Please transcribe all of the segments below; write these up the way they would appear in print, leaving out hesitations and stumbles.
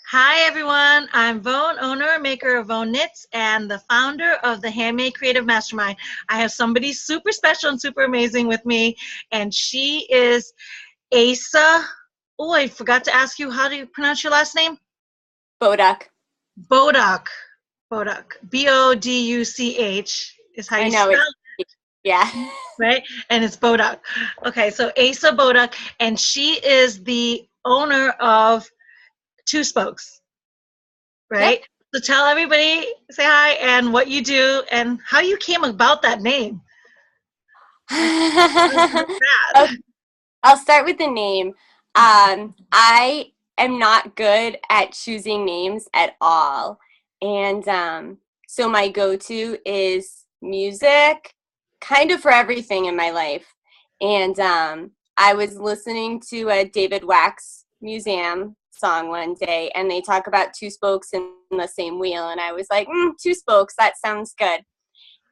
Hi everyone, I'm Vone, owner and maker of Vone Knits and the founder of the Handmade Creative Mastermind. I have somebody super special and super amazing with me, and she is Asa. Oh, I forgot to ask you, how do you pronounce your last name? Boduck. Boduck. Boduck. Boduch is how I you know spell it's it, yeah. right? And it's Boduck. Okay, so Asa Boduck, and she is the owner of Two Spokes. Yep. Right? So tell everybody, say hi, and what you do, and how you came about that name. How's Okay, that? I'll start with the name. I am not good at choosing names at all. And so my go-to is music, kind of for everything in my life. And I was listening to a David Wax Museum song one day, and they talk about two spokes in the same wheel. And I was like, two spokes, that sounds good.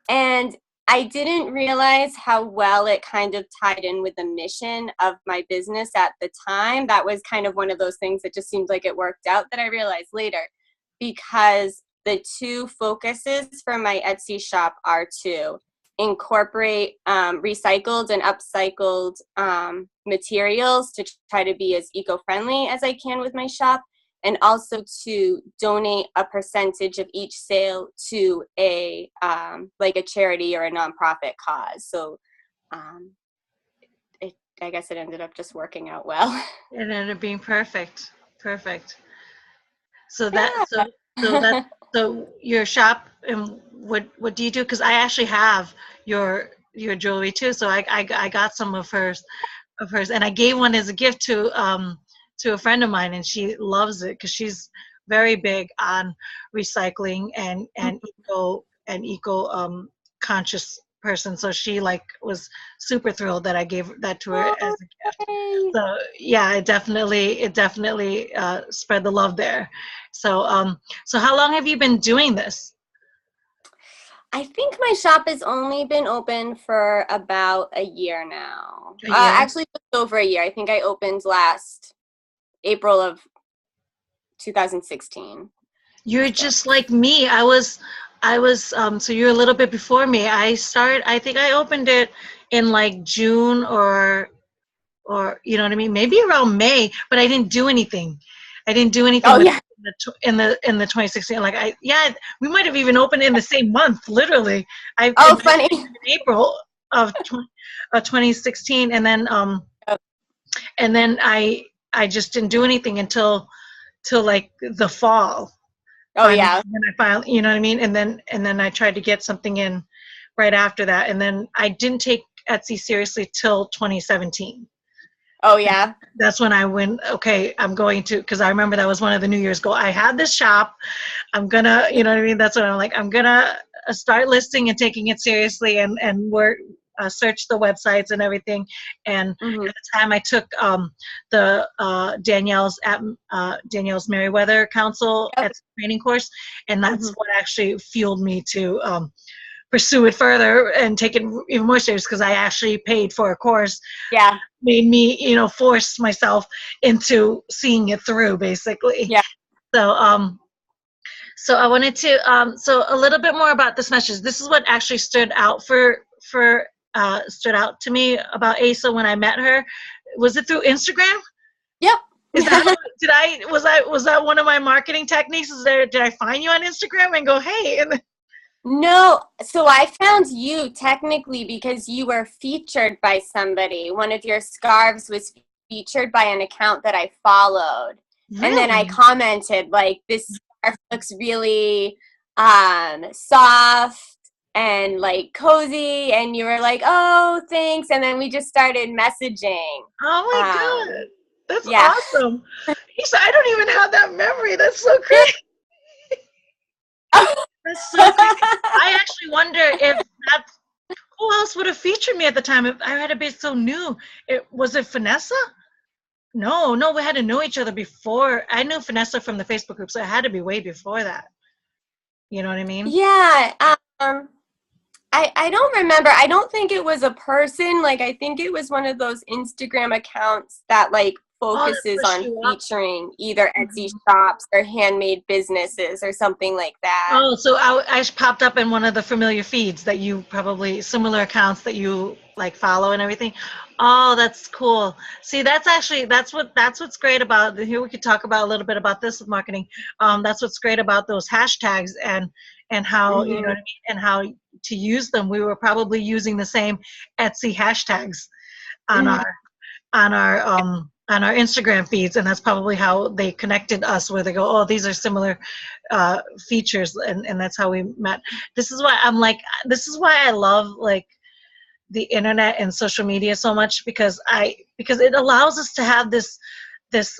And I didn't realize how well it kind of tied in with the mission of my business at the time. That was kind of one of those things that just seemed like it worked out that I realized later, because the two focuses for my Etsy shop are to incorporate recycled and upcycled materials to try to be as eco-friendly as I can with my shop, and also to donate a percentage of each sale to a like a charity or a nonprofit cause. So um, I guess it ended up just working out well. It ended up being perfect. Perfect. So that Yeah. so that so your shop, and what do you do? Because I actually have your jewelry too. So I got some of hers, and I gave one as a gift to a friend of mine, and she loves it because she's very big on recycling and eco conscious person. So she like was super thrilled that I gave that to her as Oh, a gift. yay. So yeah, it definitely spread the love there. So how long have you been doing this? I think my shop has only been open for about a year now. A year? Actually, just over a year. I think I opened last April of 2016. You're So. just like me. I was so you're a little bit before me. I think I opened it in like June or you know what I mean? Maybe around May, but I didn't do anything. I didn't do anything Oh with yeah. in the 2016. Like we might have even opened in the same month, literally. It Oh, might have funny. been in April of 2016, and then I just didn't do anything until till like the fall. Oh Finally, yeah. then I finally, you know what I mean? And then I tried to get something in right after that. And then I didn't take Etsy seriously till 2017. Oh yeah. That's when I went, okay, I'm going to, because I remember that was one of the New Year's goal. I had this shop. I'm gonna, you know what I mean? That's what I'm like. I'm gonna start listing and taking it seriously, and work, search the websites and everything. And at Hmm. the time, I took the Danielle's Meriwether Council Yep. at training course, and that's Hmm. what actually fueled me to pursue it further and take it even more serious, because I actually paid for a course, Yeah. made me, force myself into seeing it through, basically. Yeah. So I wanted to so a little bit more about this message. This is what actually stood out to me about Asa when I met her. Was it through Instagram? Yep. Is that how, was that one of my marketing techniques? Did I find you on Instagram and go, hey? And No, so I found you technically because you were featured by somebody. One of your scarves was featured by an account that I followed. And then I really? commented like this scarf looks really soft and like cozy, and you were like, "Oh, thanks." And then we just started messaging. Oh my Um god, that's yeah. awesome. Lisa, I don't even have that memory. That's so crazy. That's so crazy. I actually wonder if that's who else would have featured me at the time if I had to be so new. Was it Vanessa? No, no, we had to know each other before. I knew Vanessa from the Facebook group, so it had to be way before that. You know what I mean? Yeah, I don't remember. I don't think it was a person. Like, I think it was one of those Instagram accounts that like that focuses push on you up. featuring either Etsy Mhm. shops or handmade businesses or something like that. Oh, so I popped up in one of the familiar feeds that you probably similar accounts that you like follow and everything. Oh, that's cool. See, that's actually that's what's great about here. We could talk about a little bit about this with marketing. That's what's great about those hashtags and how you know Hmm. what I mean and how to use them. We were probably using the same Etsy hashtags on Hmm. on our Instagram feeds, and that's probably how they connected us. Where they go, oh, these are similar features, and that's how we met. This is why I'm like, this is why I love like the internet and social media so much because it allows us to have this this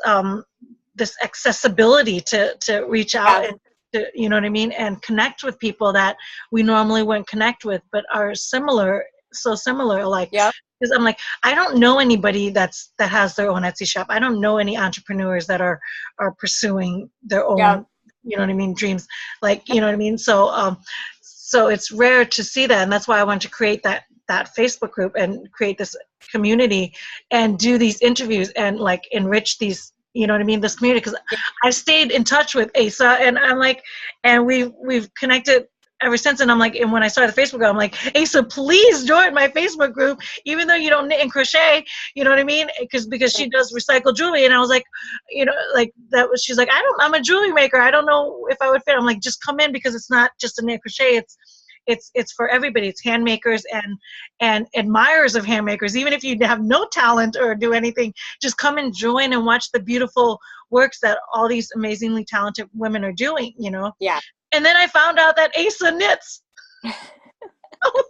accessibility to reach out Yeah. and to, you know what I mean, and connect with people that we normally wouldn't connect with, but are similar, so similar. Like, Yep. because I'm like, I don't know anybody that has their own Etsy shop. I don't know any entrepreneurs that are pursuing their own, Yep. you know what I mean, dreams. Like, you know what I mean. So it's rare to see that, and that's why I wanted to create that Facebook group and create this community and do these interviews and like enrich these, you know what I mean, this community, because I stayed in touch with Asa, and I'm like, and we've connected ever since. And I'm like, and when I started the Facebook group, I'm like, Asa, please join my Facebook group, even though you don't knit and crochet, you know what I mean, because she does recycled jewelry. And I was like, you know, like that was, she's like, I'm a jewelry maker, I don't know if I would fit. I'm like, just come in, because it's not just a knit and crochet, it's for everybody. It's hand makers and admirers of hand makers. Even if you have no talent or do anything, just come and join and watch the beautiful works that all these amazingly talented women are doing, you know. Yeah. And then I found out that Asa knits. I was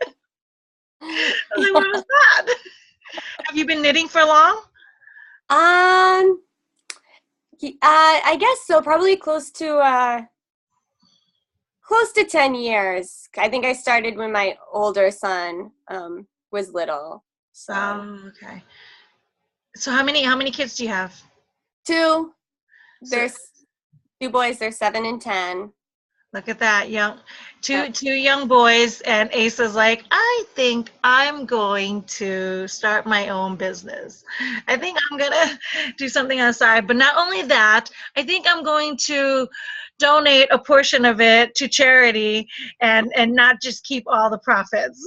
like, what was that? Have you been knitting for long? Um, I guess so. Probably close to 10 years. I think I started when my older son was little. So Oh, okay. So how many kids do you have? two. So There's two boys. They're 7 and 10. look at that, young, Yep. two young boys, and Asa's like, I think I'm going to start my own business. I think I'm gonna do something on the side. But not only that, I think I'm going to donate a portion of it to charity and not just keep all the profits.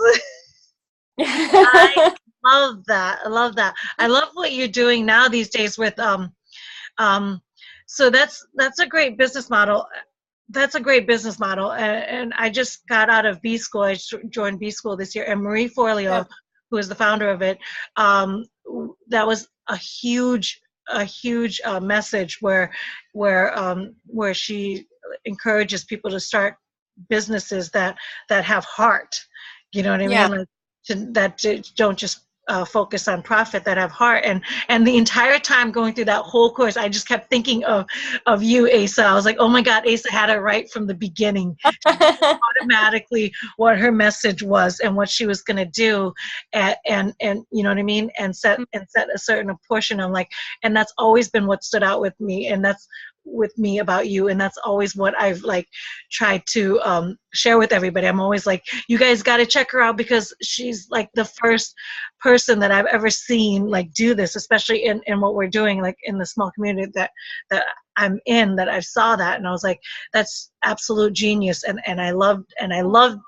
I love that. I love that. I love what you're doing now these days with um so that's a great business model. That's a great business model. And I just got out of B school. I joined B school this year, and Marie Forleo, Yep. who is the founder of it, um, that was a huge message where she encourages people to start businesses that have heart. You know what I Yeah. mean? Like that don't just focus on profit, that have heart. And the entire time going through that whole course, I just kept thinking of you, Asa. I was like, oh my God, Asa had it right from the beginning. She knew automatically what her message was and what she was going to do, and you know what I mean, and set a certain portion. I'm like, and that's always been what stood out with me, and that's with me about you, and that's always what I've like tried to share with everybody. I'm always like, you guys got to check her out, because she's like the first person that I've ever seen like do this, especially in what we're doing, like in the small community that I'm in, that I saw that, and I was like, that's absolute genius. And I loved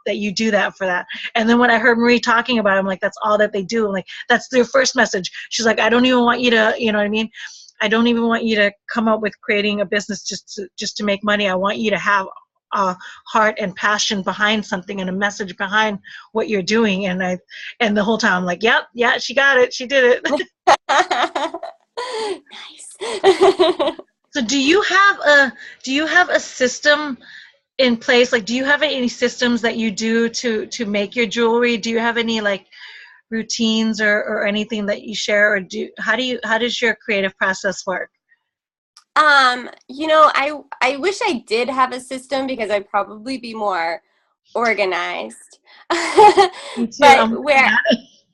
that you do that for that. And then when I heard Marie talking about it, I'm like, that's all that they do. I'm like, that's their first message. She's like, I don't even want you to, you know what I mean, I don't even want you to come up with creating a business just to make money. I want you to have a heart and passion behind something and a message behind what you're doing. And the whole time I'm like, yep, yeah, she got it, she did it. Nice. So do you have a system in place? Like, do you have any systems that you do to make your jewelry? Do you have any like routines or anything that you share, or how does your creative process work? I wish I did have a system because I'd probably be more organized. Me too. But I'm working where on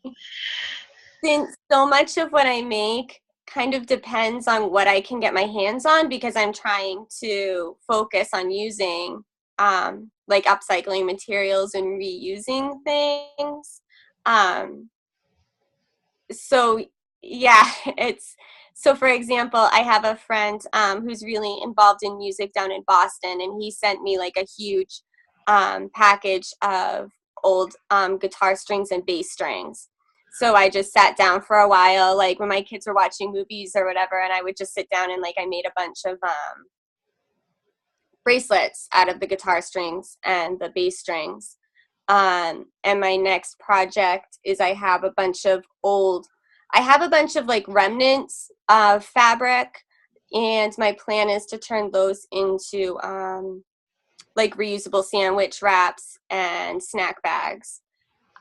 it. since so much of what I make kind of depends on what I can get my hands on, because I'm trying to focus on using like upcycling materials and reusing things. Um so yeah, it's So for example, I have a friend who's really involved in music down in Boston, and he sent me like a huge package of old guitar strings and bass strings. So I just sat down for a while, like when my kids were watching movies or whatever, and I would just sit down and like I made a bunch of bracelets out of the guitar strings and the bass strings. And my next project is I have a bunch of like remnants of fabric, and my plan is to turn those into like reusable sandwich wraps and snack bags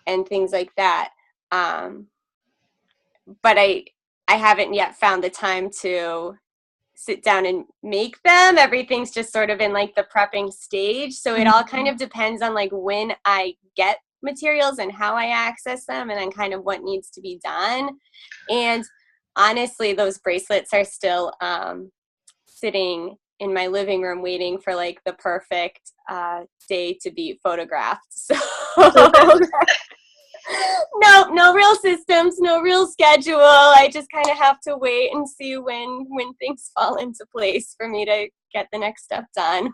and things like that. But I haven't yet found the time to sit down and make them. Everything's just sort of in like the prepping stage. So it all kind of depends on like when I get materials and how I access them, and then kind of what needs to be done. And honestly, those bracelets are still sitting in my living room waiting for like the perfect day to be photographed. So no real systems, no real schedule. I just kind of have to wait and see when things fall into place for me to get the next step done.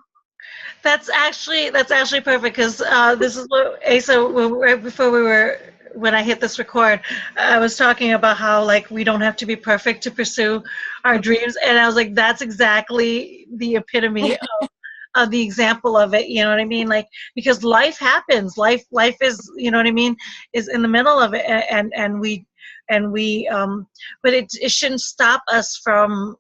That's actually perfect, because this is what Asa, right before when I hit this record, I was talking about how like we don't have to be perfect to pursue our dreams, and I was like, that's exactly the epitome of the example of it. You know what I mean? Like, because life happens, life is, you know what I mean, is in the middle of it, and we but it shouldn't stop us from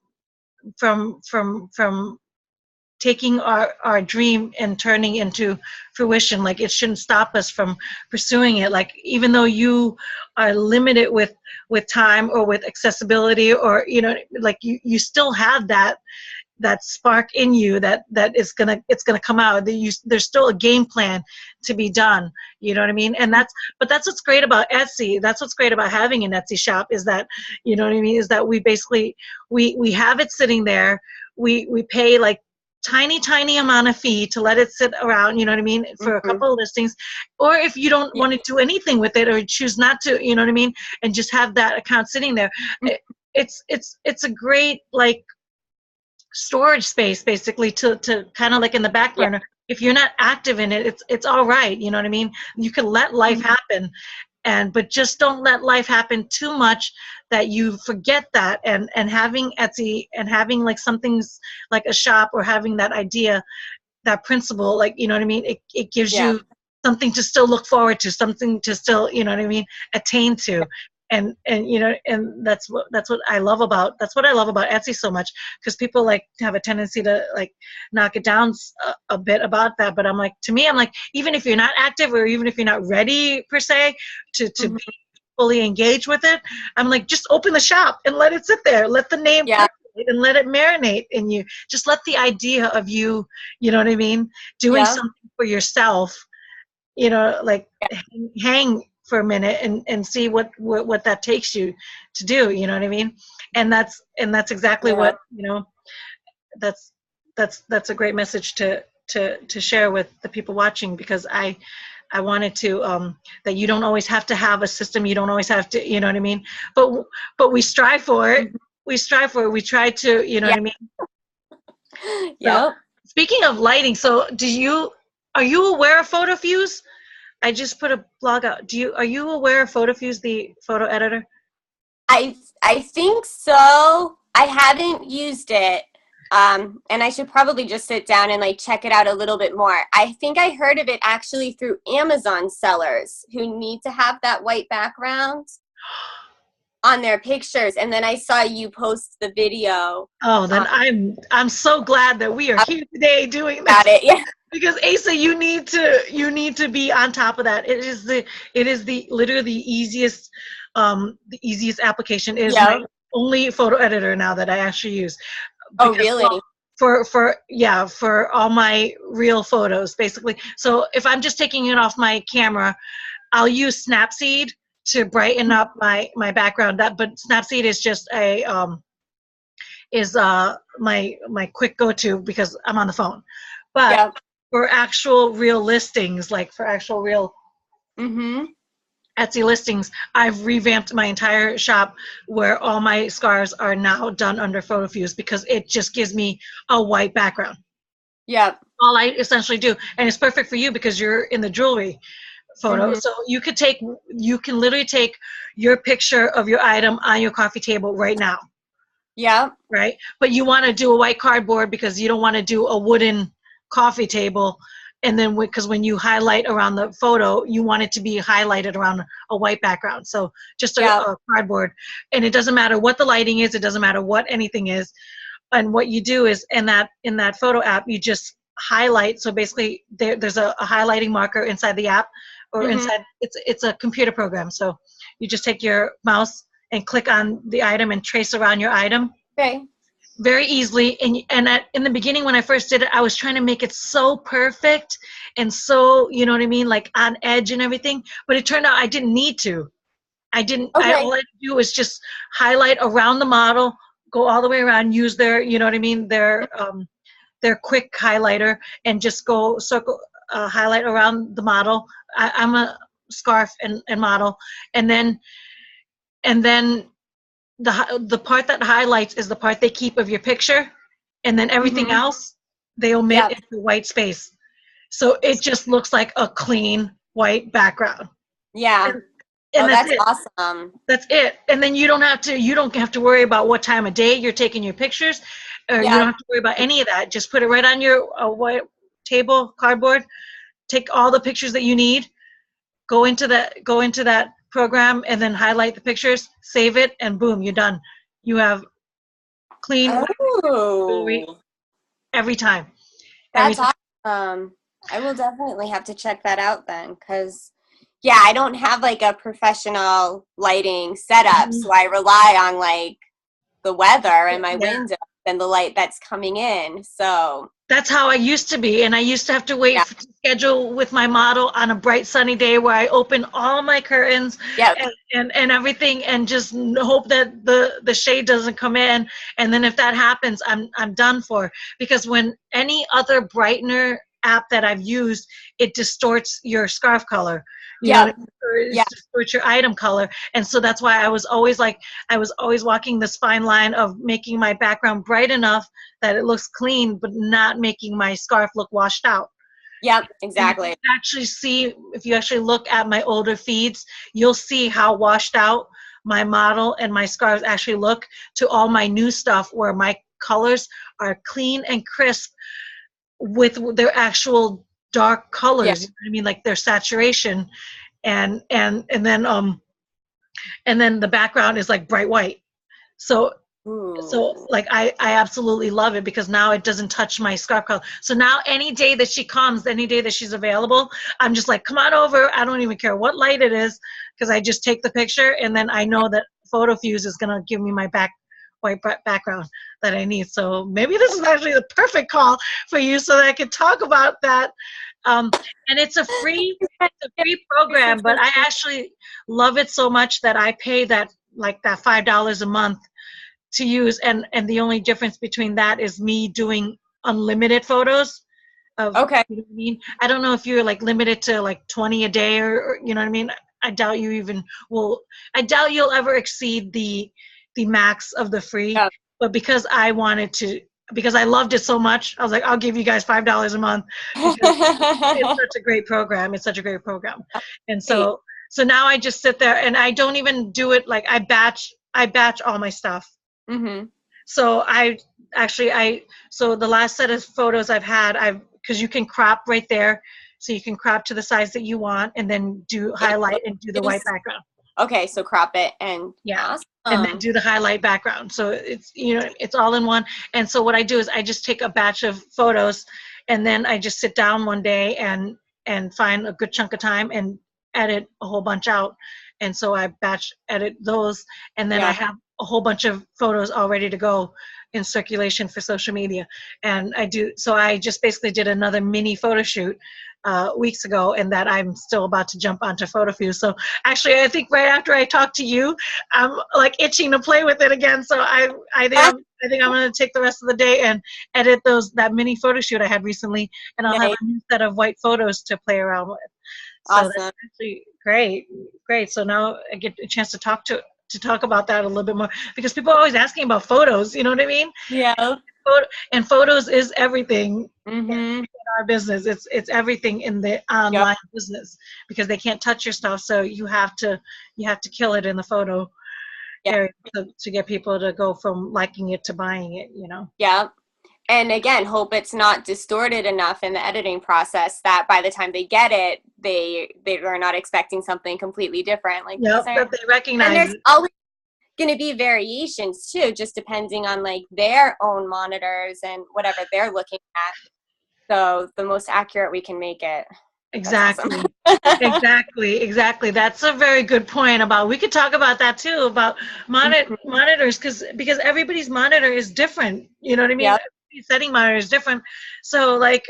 taking our dream and turning into fruition. Like, it shouldn't stop us from pursuing it. Like, even though you are limited with time or with accessibility, or, you know, like you still have that spark in you that it's gonna come out. There's still a game plan to be done. You know what I mean? And that's what's great about Etsy. That's what's great about having an Etsy shop, is that, you know what I mean, is that we basically we have it sitting there. We pay like tiny amount of fee to let it sit around, you know what I mean, for a couple of listings. Or if you don't want to do anything with it, or choose not to, you know what I mean, and just have that account sitting there, it's a great like storage space, basically, to kind of like in the back burner. If you're not active in it, it's all right, you know what I mean. You can let life happen, but just don't let life happen too much that you forget that. And having Etsy, and having like something's like a shop, or having that idea, that principle, like, you know what I mean, it gives you something to still look forward to, something to still, you know what I mean, attain to. And you know, and that's what I love about Etsy so much, because people like have a tendency to like knock it down a bit about that. But I'm like, to me, I'm like, even if you're not active, or even if you're not ready per se to be fully engaged with it, I'm like, just open the shop and let it sit there, let the name and let it marinate in you. Just let the idea of you know what I mean, doing something for yourself, you know, like hang for a minute and see what that takes you to do, you know what I mean. And that's exactly what, you know, that's a great message to share with the people watching, because I wanted to that you don't always have to have a system, you don't always have to, you know what I mean, but we strive for it. We try to, you know what I mean. So, speaking of lighting, so are you aware of PhotoFuse? I just put a blog out. Are you aware of PhotoFuse, the photo editor? I think so. I haven't used it, and I should probably just sit down and like check it out a little bit more. I think I heard of it actually through Amazon sellers who need to have that white background on their pictures, and then I saw you post the video. Oh, then I'm so glad that we are here today doing that. Because Asa, you need to be on top of that. It is literally the easiest application. It is my only photo editor now that I actually use. Oh, really? For all my real photos, basically. So if I'm just taking it off my camera, I'll use Snapseed to brighten up my background. But Snapseed is just my quick go-to because I'm on the phone. But for actual real listings, like for actual real Etsy listings, I've revamped my entire shop where all my scarves are now done under PhotoFuse because it just gives me a white background. Yep. All I essentially do, and it's perfect for you because you're in the jewelry photo. Hmm. So you can literally take your picture of your item on your coffee table right now, Yep. right? But you want to do a white cardboard because you don't want to do a wooden coffee table. And then because when you highlight around the photo, you want it to be highlighted around a white background. So just Yep. a cardboard. And it doesn't matter what the lighting is. It doesn't matter what anything is. And what you do is in that photo app, you just highlight. So basically there's a highlighting marker inside the app or Hmm. inside, it's a computer program. So you just take your mouse and click on the item and trace around your item Okay. very easily. In the beginning when I first did it, I was trying to make it so perfect and so, you know what I mean, like on edge and everything. But it turned out I didn't need to. Okay. All I had to do was just highlight around the model, go all the way around, use their, you know what I mean, their quick highlighter, and just go circle, highlight around the model. I'm a scarf and model, and then the part that highlights is the part they keep of your picture, and then everything Hmm. else they omit Yep. into white space. So it just looks like a clean white background. Yeah. And, and Oh, that's that's it. awesome. That's it. And then you don't have to worry about what time of day you're taking your pictures, or you don't Yeah. have to worry about any of that. Just put it right on your white table, cardboard, take all the pictures that you need, go into that program and then highlight the pictures, save it, and boom, you're done. You have clean white jewelry Oh, every time. Every that's time. awesome. I will definitely have to check that out then, because yeah, I don't have like a professional lighting setup, Mhm. so I rely on like the weather and my Yeah. window and the light that's coming in. So That's how I used to be. And I used to have to wait yeah, to schedule with my model on a bright sunny day where I open all my curtains yeah, and everything and just hope that the shade doesn't come in. And then if that happens, I'm done for. Because when any other brightener app that I've used, it distorts your scarf color. You know yeah, what I mean? Or it yeah, distorts your item color. And so that's why I was always walking this fine line of making my background bright enough that it looks clean, but not making my scarf look washed out. yeah, And you exactly. actually see, if you actually look at my older feeds, you'll see how washed out my model and my scarves actually look to all my new stuff where my colors are clean and crisp with their actual dark Yeah. colors. You know what I mean? Like their saturation and and then the background is like bright white. So Ooh. like I absolutely love it because now it doesn't touch my scarf color. So now any day that she comes, any day that she's available, I'm just like, come on over. I don't even care what light it is because I just take the picture and then I know that PhotoFuse is gonna give me my background that I need. So maybe this is actually the perfect call for you so that I can talk about that. Um, and it's a free program, but I actually love it so much that I pay that like that $5 a month to use, and the only difference between that is me doing unlimited photos of, Okay. you know what I mean. I don't know if you're like limited to like 20 a day or you know what I mean. I doubt you even will. I doubt you'll ever exceed the max of the free. Yeah. But because I wanted to, because I loved it so much, I was like, I'll give you guys $5 a month because it's such a great program. It's such a great program. And Great. so now I just sit there and I don't even do it like I batch all my stuff. Mm-hmm. So so the last set of photos I've had, because you can crop right there. So you can crop to the size that you want and then do highlight and do the white background. Okay, so crop it and Yeah. And then awesome. do the highlight background. So it's, you know, it's all in one. And so what I do is I just take a batch of photos and then I just sit down one day and find a good chunk of time and edit a whole bunch out. And so I batch edit those and then I Yeah. have a whole bunch of photos all ready to go in circulation for social media. And I just basically did another mini photo shoot weeks ago and that I'm still about to jump onto PhotoFuse. So actually I think right after I talk to you, I'm like itching to play with it again. So I think I'm going to take the rest of the day and edit that mini photo shoot I had recently, and I'll have Nice. a new set of white photos to play around with. So that's Awesome. actually great. So now I get a chance to talk about that a little bit more because people are always asking about photos. You know what I mean? Yeah. And photos is everything Mhm. our business. It's everything in the Yep. online business because they can't touch your stuff. So you have to kill it in the photo Yeah. area to get people to go from liking it to buying it. Yep. And again, hope it's not distorted enough in the editing process that by the time they get it, they are not expecting something completely different. Like these Yep, are, that they and recognize there's it. always going to be variations too, just depending on like their own monitors and whatever they're looking at. So the most accurate we can make it. That's awesome. Exactly. Exactly. That's a very good point about we could talk about that too about monitors because everybody's monitor is different. You know what I mean? Yep. Everybody's setting monitor is different. So like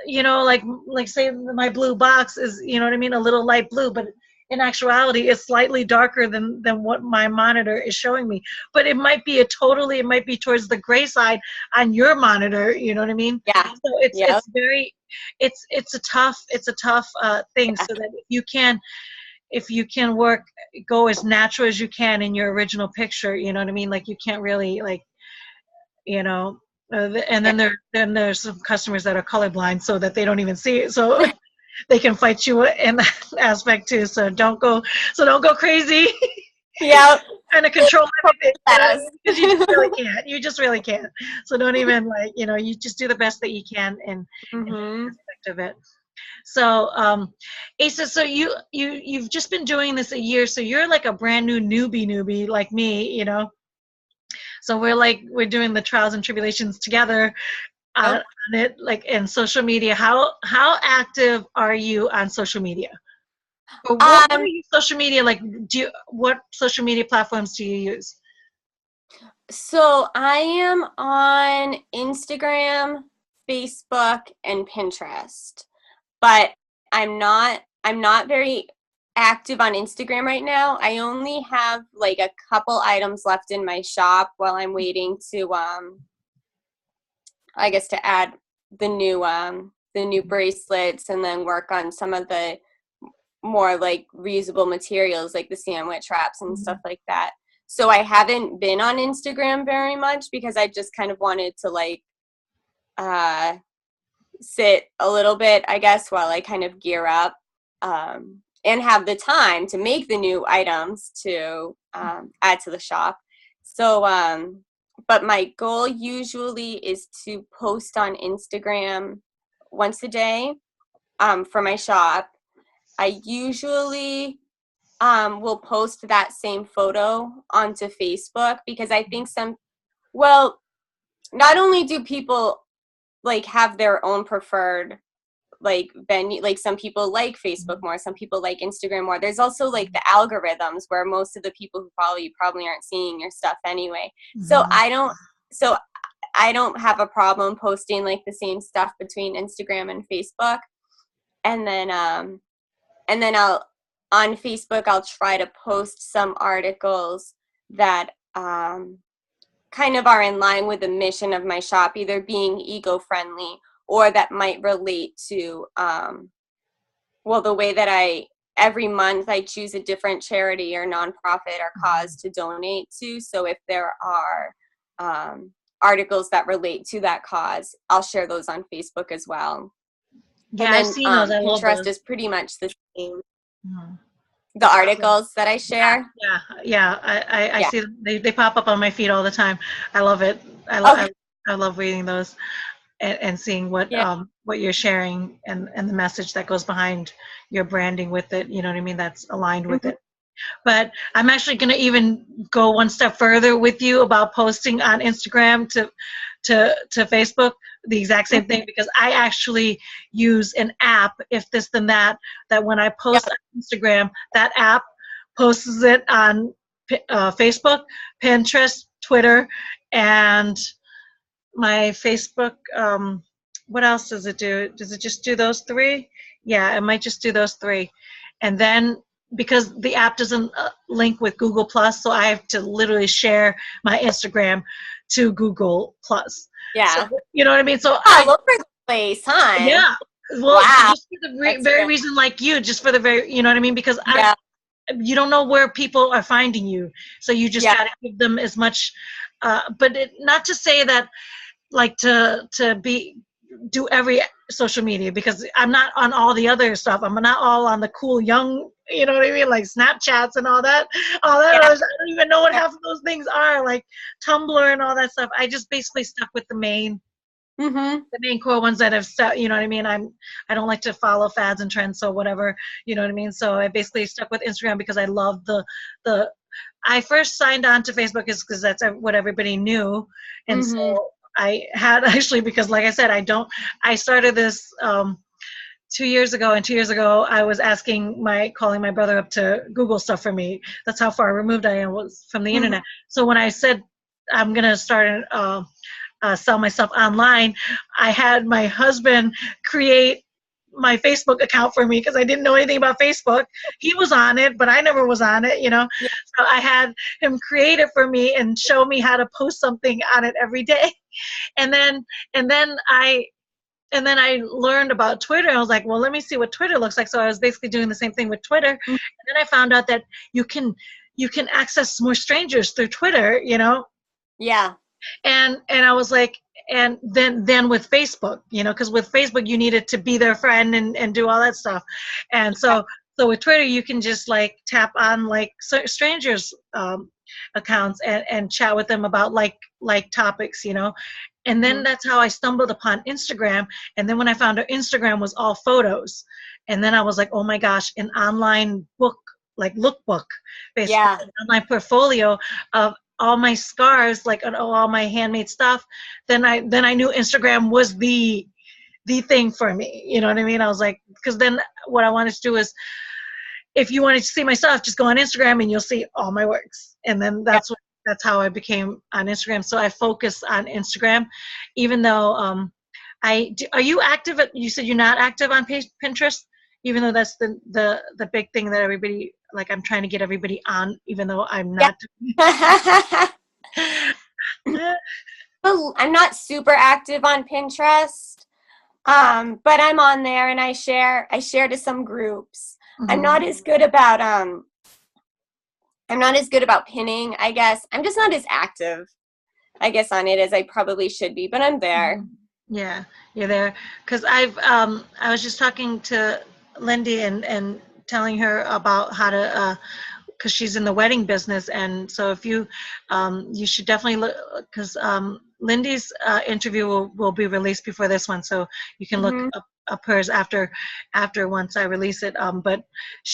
like say my blue box is, you know what I mean, a little light blue, but in actuality it's slightly darker than what my monitor is showing me. But it might be it might be towards the gray side on your monitor, you know what I mean? Yeah. So it's Yep. it's a tough thing so that if you can go as natural as you can in your original picture, you know what I mean? Like you can't really like, you know, and Yeah. then there's some customers that are colorblind so that they don't even see it. So they can fight you in that aspect too. So don't go crazy Yep. trying to control everything, Yes. because you just really can't. You just really can't. So don't even you just do the best that you can in that Mhm. aspect of it. So, Asa, so you've just been doing this a year, so you're like a brand new newbie like me. So we're doing the trials and tribulations together Yep. on it, like in social media. How active are you on social media? Or what are Um, your social media like? What social media platforms do you use? so I am on Instagram, Facebook, and Pinterest, but I'm not very active on Instagram right now. I only have like a couple items left in my shop while I'm waiting to I guess to add the new bracelets and then work on some of the more like reusable materials like the sandwich wraps and stuff like that. So I haven't been on Instagram very much because I just kind of wanted to like uh sit a little bit, I guess, while I kind of gear up and have the time to make the new items to add to the shop. So, but my goal usually is to post on Instagram once a day for my shop. I usually will post that same photo onto Facebook because I think well, not only do people like have their own preferred like venue, like some people like Facebook more, some people like Instagram more. There's also like the algorithms where most of the people who follow you probably aren't seeing your stuff anyway. So Mhm. I don't have a problem posting like the same stuff between Instagram and Facebook. And then I'll on Facebook I'll try to post some articles that kind of are in line with the mission of my shop, either being eco-friendly or that might relate to, the way that every month I choose a different charity or nonprofit or cause to donate to. So if there are articles that relate to that cause, I'll share those on Facebook as well. Yeah, And I've then seen those. I love Pinterest those. is pretty much the same. Mhm. The articles that I share. Yeah. I Yeah. see them. They pop up on my feed all the time. I love it. I, lo- Okay. I love reading those and seeing Yeah. what you're sharing and the message that goes behind your branding with it. You know what I mean? That's aligned with Mhm. it. But I'm actually going to even go one step further with you about posting on Instagram to Facebook, the exact same thing, because I actually use an app, if this then that when I Yeah. post on Instagram, that app posts it on Facebook, Pinterest, Twitter, and my Facebook. What else does it do? Does it just do those three? Yeah, it might just do those three. And then because the app doesn't link with Google Plus, so I have to literally share my Instagram to Google Plus. So Yeah. you know what I mean? So All over the place, huh? yeah, Well, Wow, just for the that's very good. reason, like you, just for the very, you know what I mean? Because Yeah, you don't know where people are finding you, so you just yeah, got to give them as much. But not to say that, like to be do every social media, because I'm not on all the other stuff. I'm not all on the cool young, you know what I mean, like Snapchats and all that. All that yeah. I don't even know what half of those things are, like Tumblr and all that stuff. I just basically stuck with Mm-hmm. the main core ones that have set, you know what I mean. I don't like to follow fads and trends, so whatever, you know what I mean. So I basically stuck with Instagram because I love the I first signed on to Facebook is because that's what everybody knew, and Mm-hmm. so I had actually, because like I said, I started this 2 years ago, and 2 years ago I was calling my brother up to Google stuff for me. That's how far removed I am was from the Mm-hmm. internet. So when I said I'm gonna start sell myself online, I had my husband create my Facebook account for me because I didn't know anything about Facebook. He was on it, but I never was on it, you know. Yeah. So I had him create it for me and show me how to post something on it every day. And then and then I learned about Twitter. I was like, well, let me see what Twitter looks like. So I was basically doing the same thing with Twitter. And Mm, then I found out that you can access more strangers through Twitter, you know. yeah. And I was like, and then with Facebook, you know, because with Facebook you needed to be their friend and do all that stuff. And so with Twitter you can just like tap on like strangers accounts and chat with them about like topics, you know. And then Mm-hmm. that's how I stumbled upon Instagram. And then when I found out Instagram was all photos, and then I was like, oh my gosh, an online book, like lookbook, basically Yeah. an online portfolio of all my scars, like all my handmade stuff. Then I knew Instagram was the thing for me. You know what I mean? I was like, because then what I wanted to do is, if you wanted to see my stuff, just go on Instagram and you'll see all my works. And then Yeah. that's how I became on Instagram. So I focus on Instagram, even though are you active? You said you're not active on Pinterest, even though that's the big thing that everybody, like, I'm trying to get everybody on, even though I'm not. Yeah. Well, I'm not super active on Pinterest, but I'm on there and I share to some groups. I'm Mhm. not as good about I'm not as good about pinning, I guess. I'm just not as active, I guess, on it as I probably should be, but I'm there. Mhm. Yeah, you're there. Because I was just talking to Lindy and telling her about how to, because she's in the wedding business, and so if you should definitely look, because Lindy's interview will be released before this one, so you can look Hmm. up hers after once I release it. But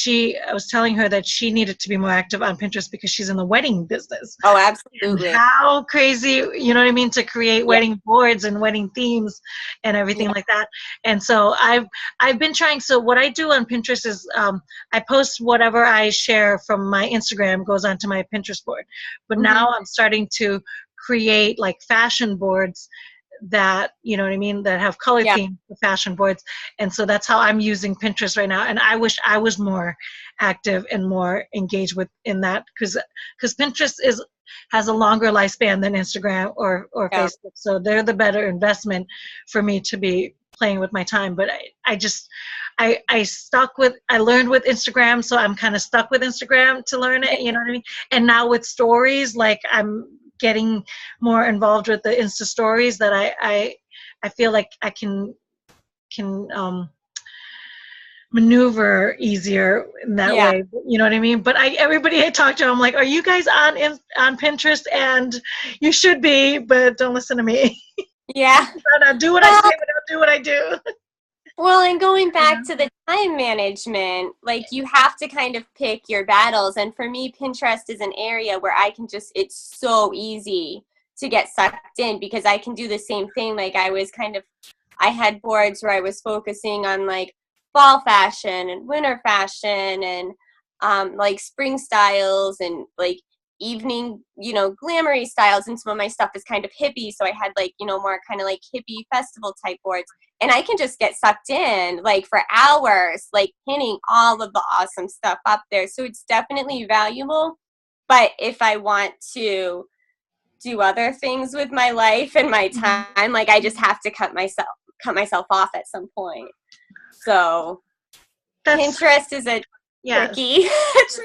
I was telling her that she needed to be more active on Pinterest because she's in the wedding business. Oh, And absolutely. how crazy, you know what I mean, to create Yeah, wedding boards and wedding themes and everything yeah. like that. And so I've been trying. So what I do on Pinterest is I post whatever I share from my Instagram goes onto my Pinterest board. But Hmm. now I'm starting to create like fashion boards that, you know what I mean, that have color Yeah, themes for fashion boards. And so that's how I'm using Pinterest right now. And I wish I was more active and more engaged with in that, because Pinterest has a longer lifespan than Instagram or yeah. Facebook. So they're the better investment for me to be playing with my time. But I just I learned with Instagram, so I'm kind of stuck with Instagram to learn Yeah. it, you know what I mean? And now with stories, like I'm getting more involved with the Insta stories, that I feel like I can maneuver easier in that Yeah. way. You know what I mean? But everybody I talk to, I'm like, are you guys on Pinterest? And you should be, but don't listen to me. Yeah. I do what I say, Well, but don't do what I do. and going You back to the time management, like you have to kind of pick your battles. And for me, Pinterest is an area where I can it's so easy to get sucked in because I can do the same thing. Like I had boards where I was focusing on like fall fashion and winter fashion and like spring styles and like evening, glamoury styles. And some of my stuff is kind of hippie. So I had like, more kind of like hippie festival type boards. And I can just get sucked in like for hours, like pinning all of the awesome stuff up there. So it's definitely valuable. But if I want to do other things with my life and my know? time, like I just have to cut myself off at some point. So That's Pinterest is a yes. tricky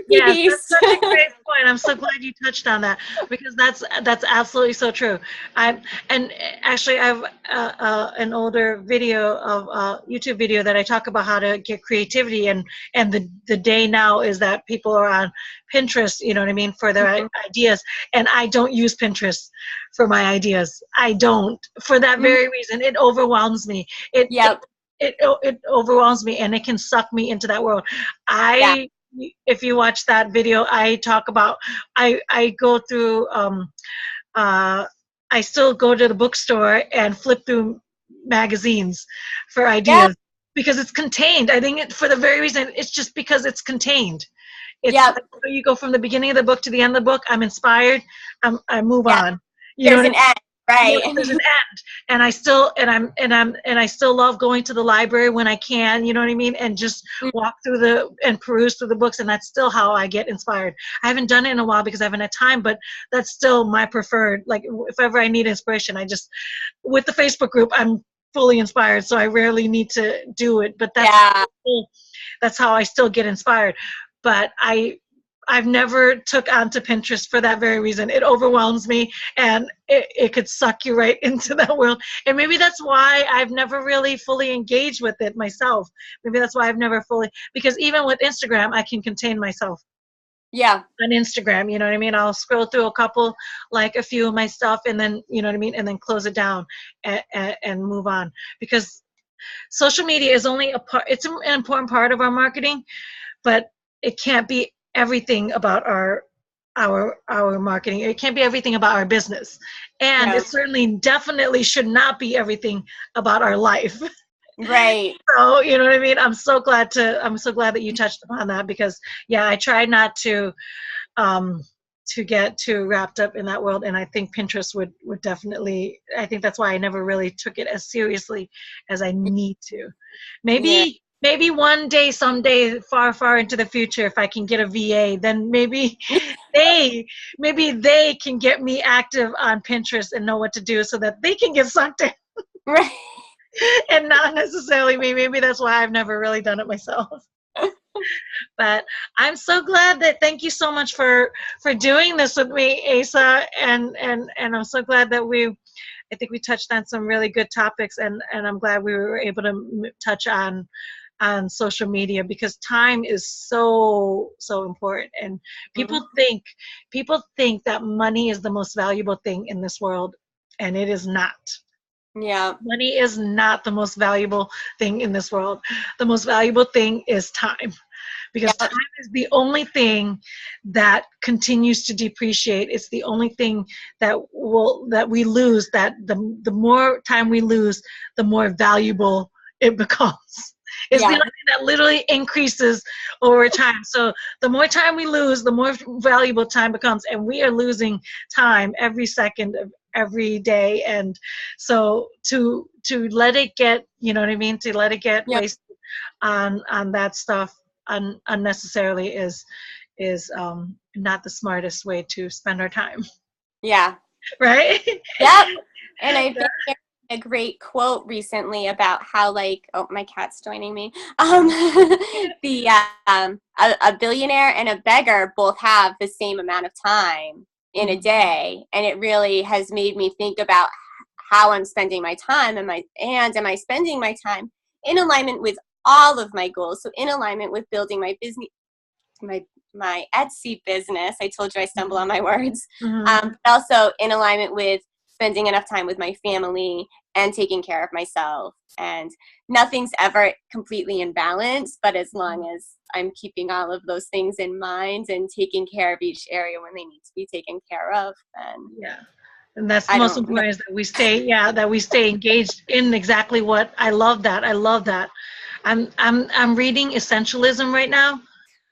Yes, beast. that's such a great point. I'm so glad you touched on that because that's absolutely so true. I and actually I've an older video of YouTube video that I talk about how to get creativity and the day now is that people are on Pinterest, you know what I mean, for their ideas, and I don't use Pinterest for my ideas. I don't, for that very reason. It overwhelms me. Yep. It overwhelms me and it can suck me into that world. Yeah. If you watch that video, I talk about I go through I still go to the bookstore and flip through magazines for ideas because it's contained. I think for the very reason it's just because it's contained. It's you go from the beginning of the book to the end of the book. I'm inspired. I move on. You There's an end, right? Yeah, there's an end, and I still love going to the library when I can. You know what I mean, and just walk through and peruse through the books, and that's still how I get inspired. I haven't done it in a while because I haven't had time, but that's still my preferred. Like if ever I need inspiration, I just with the Facebook group, I'm fully inspired, so I rarely need to do it. But that's how I still get inspired. But I've never took onto Pinterest for that very reason. It overwhelms me and it could suck you right into that world. And maybe that's why I've never really fully engaged with it myself. Maybe that's why I've never fully, because even with Instagram, I can contain myself. Yeah. On Instagram, you know what I mean? I'll scroll through like a few of my stuff and then, you know what I mean? And then close it down and move on. Because social media is only it's an important part of our marketing, but it can't be everything about our marketing. It can't be everything about our business, and it certainly definitely should not be everything about our life. Right. So you know what I mean. I'm so glad that you touched upon that because I try not to get too wrapped up in that world, and I think Pinterest would definitely. I think that's why I never really took it as seriously as I need to. Maybe one day, someday, far, far into the future, if I can get a VA, then maybe they can get me active on Pinterest and know what to do so that they can get sucked in. Right. And not necessarily me. Maybe that's why I've never really done it myself. But I'm so glad thank you so much for doing this with me, Asa, and I'm so glad that I think we touched on some really good topics, and I'm glad we were able to touch on social media because time is so important, and people think that money is the most valuable thing in this world, and it is not. Money is not the most valuable thing in this world. The most valuable thing is time, because time is the only thing that continues to depreciate. It's the only thing that we lose, that the more time we lose, the more valuable it becomes. It's the only thing that literally increases over time. So the more time we lose, the more valuable time becomes, and we are losing time every second of every day. And so to let it get, you know what I mean, to let it get wasted on that stuff unnecessarily is not the smartest way to spend our time. Yeah. Right? Yep. And I think a great quote recently about how, like, oh, my cat's joining me. A billionaire and a beggar both have the same amount of time in a day, and it really has made me think about how I'm spending my time. Am I spending my time in alignment with all of my goals? So in alignment with building my business, my Etsy business. I told you I stumble on my words. But also in alignment with spending enough time with my family and taking care of myself. And nothing's ever completely in balance, but as long as I'm keeping all of those things in mind and taking care of each area when they need to be taken care of, then and that's the most important, is that we stay engaged in exactly what. I love that. I'm reading Essentialism right now.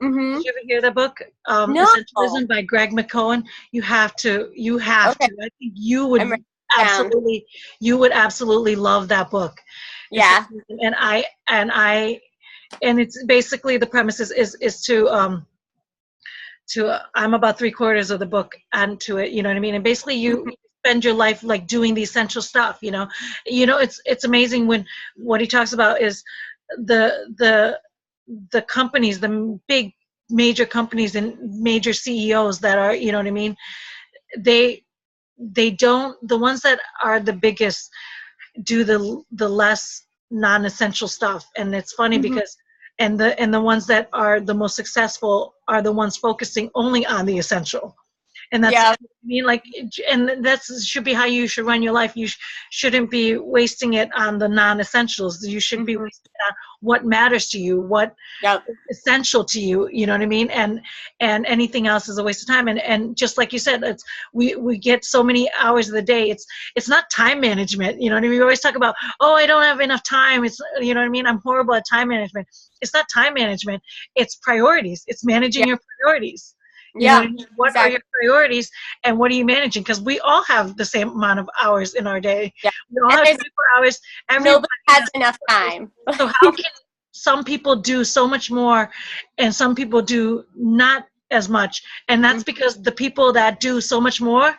Did you ever hear that book? No. Essentialism by Greg McKeown. You have to. I think you would absolutely love that book. Yeah. And it's basically, the premise is to I'm about 3/4 of the book onto it, you know what I mean? And basically you spend your life like doing the essential stuff, you know, it's amazing when what he talks about is the companies, the big major companies and major CEOs that are, you know what I mean, they don't, the ones that are the biggest do the less non-essential stuff. And it's funny Mhm. because and the ones that are the most successful are the ones focusing only on the essential. And that's, Yeah. I mean, like, and that's should be how you should run your life. You shouldn't be wasting it on the non-essentials. You should be Mhm. wasting it on what matters to you, what Yep. is essential to you. You know what I mean? And anything else is a waste of time. And just like you said, it's we get so many hours of the day. It's not time management. You know what I mean? We always talk about, oh, I don't have enough time. It's, you know what I mean? I'm horrible at time management. It's not time management. It's priorities. It's managing Yeah. your priorities. You know what Yeah. I mean? What are your Exactly. priorities and what are you managing? Because we all have the same amount of hours in our day. Yeah. We all And have there's 24 hours. Everybody nobody has has. enough time. So how can some people do so much more and some people do not as much? And that's because the people that do so much more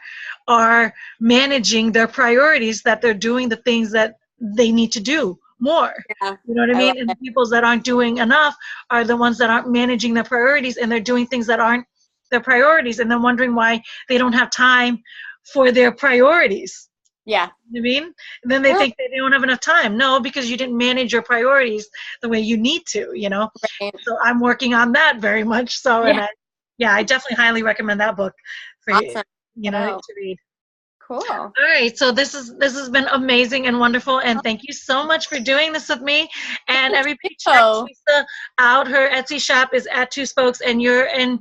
are managing their priorities, that they're doing the things that they need to do more. Yeah. You know what I I love mean? And the it. people that aren't doing enough are the ones that aren't managing their priorities, and they're doing things that aren't their priorities, and then wondering why they don't have time for their priorities. Yeah. You know what I mean? And then they Yeah. think they don't have enough time. No, because you didn't manage your priorities the way you need to, you know? Right. So I'm working on that very much so. And Yeah. yeah, I definitely highly recommend that book for you, Awesome. you know, Wow. to read. Cool. All right, so this has been amazing and wonderful, and thank you so much for doing this with me. And everybody check Oh, Lisa out. Her Etsy shop is at Two Spokes, and you're in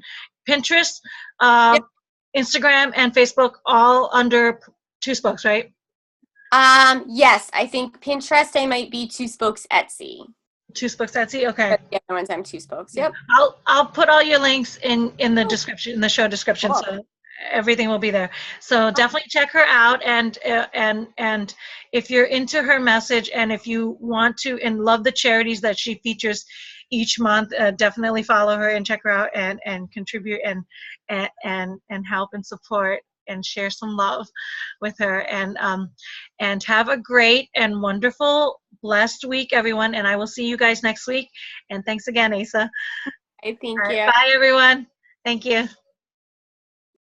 Pinterest, yeah. uh, Instagram, and Facebook, all under Two Spokes, right? Yes, I think Pinterest I might be Two Spokes Etsy. Two Spokes Etsy. Okay. But the other ones I'm Two Spokes. Yeah. Yep. I'll put all your links in the Oh, description, in the show description, cool. so everything will be there. So definitely check her out, and if you're into her message, and if you want to and love the charities that she features each month, definitely follow her and check her out, and contribute and help and support and share some love with her, and have a great and wonderful blessed week, everyone, and I will see you guys next week. And thanks again, Asa. I All thank right, you. bye, everyone. Thank you.